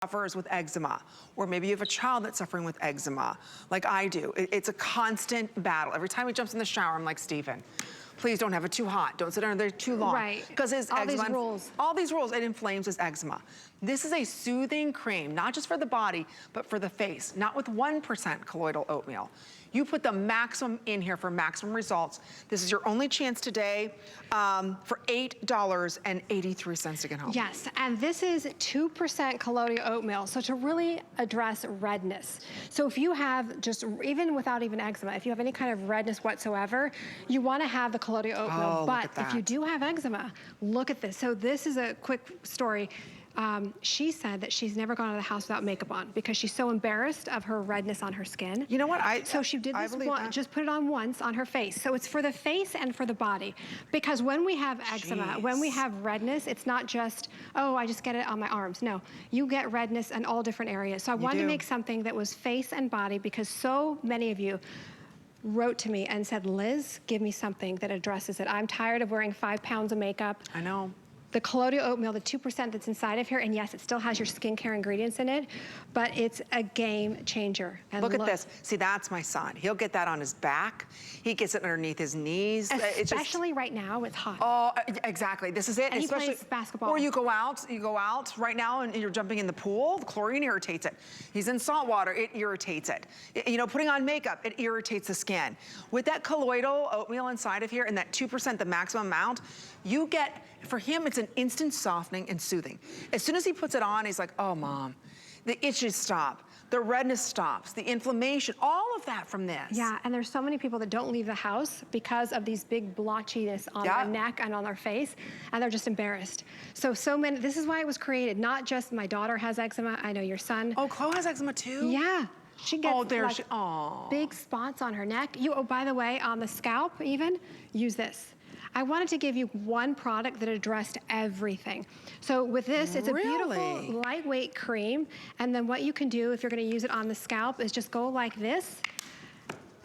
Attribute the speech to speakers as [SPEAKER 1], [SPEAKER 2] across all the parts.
[SPEAKER 1] suffers with eczema, or maybe you have a child that's suffering with eczema, like I do. It's a constant battle. Every time he jumps in the shower, I'm like, Stephen, please don't have it too hot. Don't sit under there too long.
[SPEAKER 2] Right.
[SPEAKER 1] Because his
[SPEAKER 2] all
[SPEAKER 1] eczema,
[SPEAKER 2] these rules.
[SPEAKER 1] All these rules, it inflames his eczema. This is a soothing cream, not just for the body, but for the face. Not with 1% colloidal oatmeal. You put the maximum in here for maximum results. This is your only chance today for $8.83 to get home.
[SPEAKER 2] Yes, and this is 2% colloidal oatmeal, so to really address redness. So if you have just, even without even eczema, if you have any kind of redness whatsoever, you wanna have the colloidal oatmeal. But if you do have eczema, look at this. So this is a quick story. She said that she's never gone out of the house without makeup on because she's so embarrassed of her redness on her skin.
[SPEAKER 1] You know what?
[SPEAKER 2] So she did this just put it on once on her face. So it's for the face and for the body. Because when we have eczema, when we have redness, it's not just, oh, I just get it on my arms. No, you get redness in all different areas. So I wanted to make something that was face and body because so many of you wrote to me and said, Liz, give me something that addresses it. I'm tired of wearing 5 pounds of makeup.
[SPEAKER 1] I know.
[SPEAKER 2] The colloidal oatmeal, the 2% that's inside of here, and yes, it still has your skincare ingredients in it, but it's a game changer. And
[SPEAKER 1] look at this. See, that's my son. He'll get that on his back. He gets it underneath his knees.
[SPEAKER 2] Especially right now, it's hot.
[SPEAKER 1] Oh, exactly. This is it.
[SPEAKER 2] And especially, he plays basketball.
[SPEAKER 1] Or you go out right now and you're jumping in the pool, the chlorine irritates it. He's in salt water, it irritates it. You know, putting on makeup, it irritates the skin. With that colloidal oatmeal inside of here and that 2%, the maximum amount, you get, for him, it's an instant softening and soothing. As soon as he puts it on, he's like, oh, Mom, the itches stop. The redness stops, the inflammation, all of that from this.
[SPEAKER 2] Yeah, and there's so many people that don't leave the house because of these big blotchiness on their neck and on their face, and they're just embarrassed. So many, this is why it was created, not just my daughter has eczema, I know your son.
[SPEAKER 1] Oh, Chloe has eczema too?
[SPEAKER 2] Yeah. She gets
[SPEAKER 1] big
[SPEAKER 2] spots on her neck. Oh, by the way, on the scalp even, use this. I wanted to give you one product that addressed everything. So with this, it's a beautiful, lightweight cream. And then what you can do if you're gonna use it on the scalp is just go like this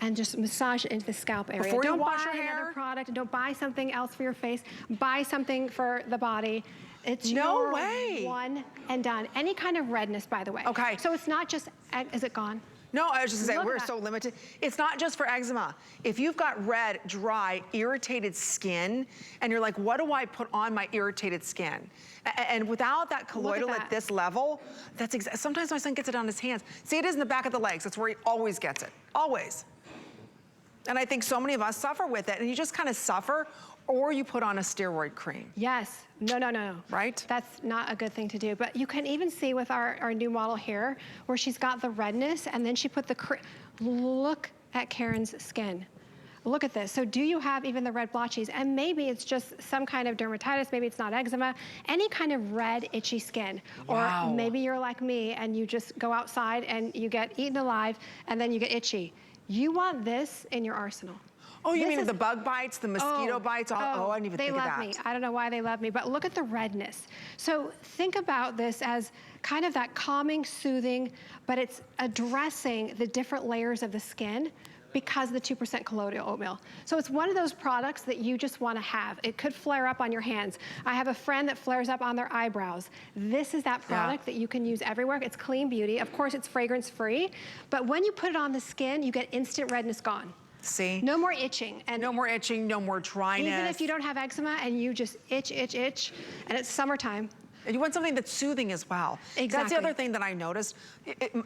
[SPEAKER 2] and just massage it into the scalp area.
[SPEAKER 1] Before you wash
[SPEAKER 2] don't buy
[SPEAKER 1] your hair?
[SPEAKER 2] another product, don't buy something else for your face, buy something for the body. It's
[SPEAKER 1] no way.
[SPEAKER 2] One and done. Any kind of redness, by the way.
[SPEAKER 1] Okay.
[SPEAKER 2] So it's not just, is it gone?
[SPEAKER 1] No, I was just gonna say, we're so limited. It's not just for eczema. If you've got red, dry, irritated skin, and you're like, what do I put on my irritated skin? And without that colloidal at this level, that's sometimes my son gets it on his hands. See, it is in the back of the legs. That's where he always gets it, always. And I think so many of us suffer with it, and you just kind of suffer, or you put on a steroid cream.
[SPEAKER 2] Yes, no.
[SPEAKER 1] Right?
[SPEAKER 2] That's not a good thing to do. But you can even see with our new model here, where she's got the redness, and then she put the look at Karen's skin. Look at this. So do you have even the red blotches? And maybe it's just some kind of dermatitis, maybe it's not eczema, any kind of red, itchy skin. Or maybe you're like me, and you just go outside and you get eaten alive, and then you get itchy. You want this in your arsenal.
[SPEAKER 1] Oh, you mean the bug bites, the mosquito bites? I didn't even think of that.
[SPEAKER 2] They love me. I don't know why they love me, but look at the redness. So think about this as kind of that calming, soothing, but it's addressing the different layers of the skin because of the 2% colloidal oatmeal. So it's one of those products that you just wanna have. It could flare up on your hands. I have a friend that flares up on their eyebrows. This is that product that you can use everywhere. It's clean beauty. Of course, it's fragrance free, but when you put it on the skin, you get instant redness gone.
[SPEAKER 1] See?
[SPEAKER 2] No more itching. And
[SPEAKER 1] no more itching, no more dryness.
[SPEAKER 2] Even if you don't have eczema and you just itch, and it's summertime.
[SPEAKER 1] And you want something that's soothing as well.
[SPEAKER 2] Exactly.
[SPEAKER 1] That's the other thing that I noticed.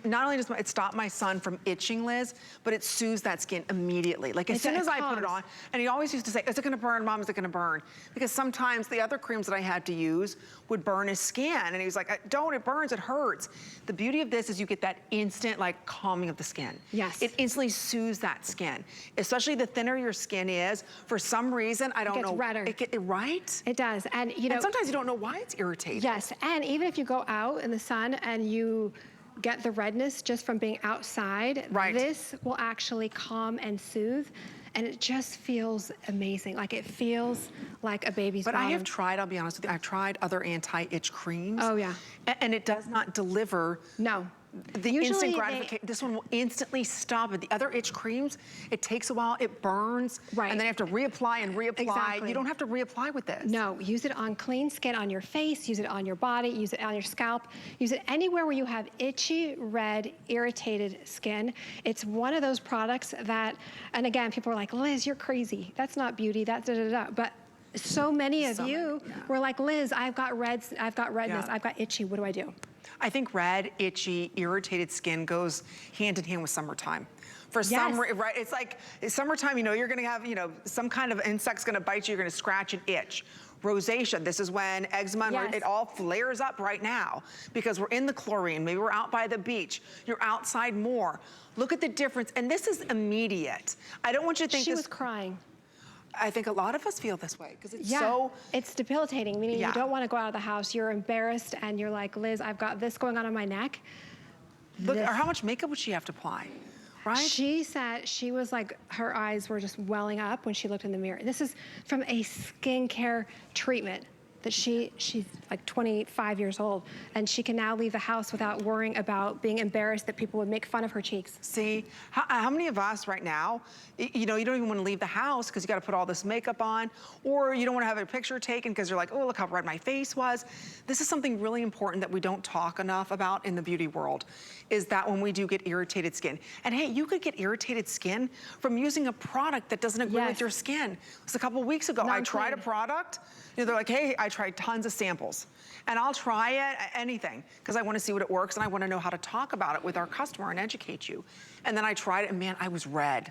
[SPEAKER 1] Not only does it stop my son from itching, Liz, but it soothes that skin immediately. Like as soon as I put it on, and he always used to say, is it gonna burn, Mom, is it gonna burn? Because sometimes the other creams that I had to use would burn his skin. And he was like, don't, it burns, it hurts. The beauty of this is you get that instant like calming of the skin.
[SPEAKER 2] Yes.
[SPEAKER 1] It instantly soothes that skin. Especially the thinner your skin is, for some reason, I don't know.
[SPEAKER 2] It gets redder.
[SPEAKER 1] Right?
[SPEAKER 2] It does, and you know.
[SPEAKER 1] And sometimes you don't know why it's irritated.
[SPEAKER 2] Yes, and even if you go out in the sun and you get the redness just from being outside, this will actually calm and soothe, and it just feels amazing. Like it feels like a baby's bottom.
[SPEAKER 1] But I have tried, I'll be honest with you, I've tried other anti-itch creams.
[SPEAKER 2] Oh yeah.
[SPEAKER 1] And it does not deliver The instant gratification, this one will instantly stop it. The other itch creams, it takes a while, it burns,
[SPEAKER 2] Right.
[SPEAKER 1] and then you have to reapply and reapply.
[SPEAKER 2] Exactly.
[SPEAKER 1] You don't have to reapply with this.
[SPEAKER 2] No, use it on clean skin, on your face, use it on your body, use it on your scalp, use it anywhere where you have itchy, red, irritated skin. It's one of those products that, and again, people are like, Liz, you're crazy. That's not beauty, that's da-da-da. But so many of you were like, Liz, I've got redness, I've got itchy, what do I do?
[SPEAKER 1] I think red, itchy, irritated skin goes hand in hand with summertime. For some, right, it's like summertime, you know, you're gonna have, you know, some kind of insect's gonna bite you, you're gonna scratch and itch. Rosacea, this is when eczema, it all flares up right now because we're in the chlorine, maybe we're out by the beach, you're outside more. Look at the difference, and this is immediate. I don't want you to think
[SPEAKER 2] She was crying.
[SPEAKER 1] I think a lot of us feel this way because it's
[SPEAKER 2] it's debilitating, meaning you don't want to go out of the house, you're embarrassed, and you're like, Liz, I've got this going on my neck.
[SPEAKER 1] Look, or how much makeup would she have to apply, right?
[SPEAKER 2] She said she was like, her eyes were just welling up when she looked in the mirror. This is from a skincare treatment that she's like 25 years old, and she can now leave the house without worrying about being embarrassed that people would make fun of her cheeks.
[SPEAKER 1] See, how many of us right now, you know, you don't even want to leave the house because you got to put all this makeup on, or you don't want to have a picture taken because you're like, oh, look how red my face was. This is something really important that we don't talk enough about in the beauty world, is that when we do get irritated skin. And hey, you could get irritated skin from using a product that doesn't agree with your skin. It was a couple of weeks ago, I tried a product, you know, they're like, hey, I tried tons of samples. And I'll try it, anything, because I want to see what it works and I want to know how to talk about it with our customer and educate you. And then I tried it and man, I was red.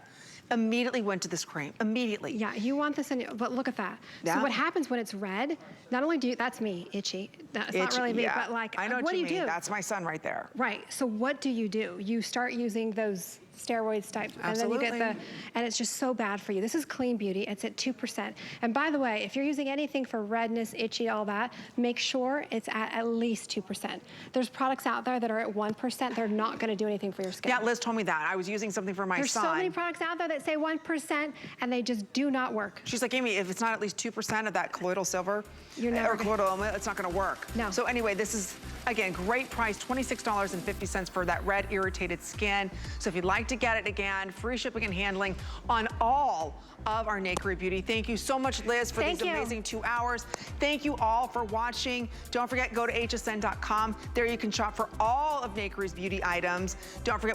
[SPEAKER 1] Immediately went to this cream, immediately.
[SPEAKER 2] Yeah, you want this in, but look at that. So what happens when it's red, not only do you, that's me, itchy. That's not really me, but like,
[SPEAKER 1] I know
[SPEAKER 2] what do you do?
[SPEAKER 1] That's my son right there.
[SPEAKER 2] Right, so what do? You start using those steroids type, and then you get the, and it's just so bad for you. This is clean beauty, it's at 2%. And by the way, if you're using anything for redness, itchy, all that, make sure it's at least 2%. There's products out there that are at 1%, they're not gonna do anything for your skin.
[SPEAKER 1] Yeah, Liz told me that. I was using something for my son.
[SPEAKER 2] There's so many products out there that say 1%, and they just do not work.
[SPEAKER 1] She's like, Amy, if it's not at least 2% of that colloidal silver,
[SPEAKER 2] or
[SPEAKER 1] colloidal oil, it's not gonna work.
[SPEAKER 2] No.
[SPEAKER 1] So anyway, this is, again, great price, $26.50 for that red irritated skin. So if you'd like to get it again, free shipping and handling on all of our Nakery Beauty. Thank you so much, Liz, for these amazing 2 hours. Thank you all for watching. Don't forget, go to hsn.com. There you can shop for all of Nakery's beauty items. Don't forget,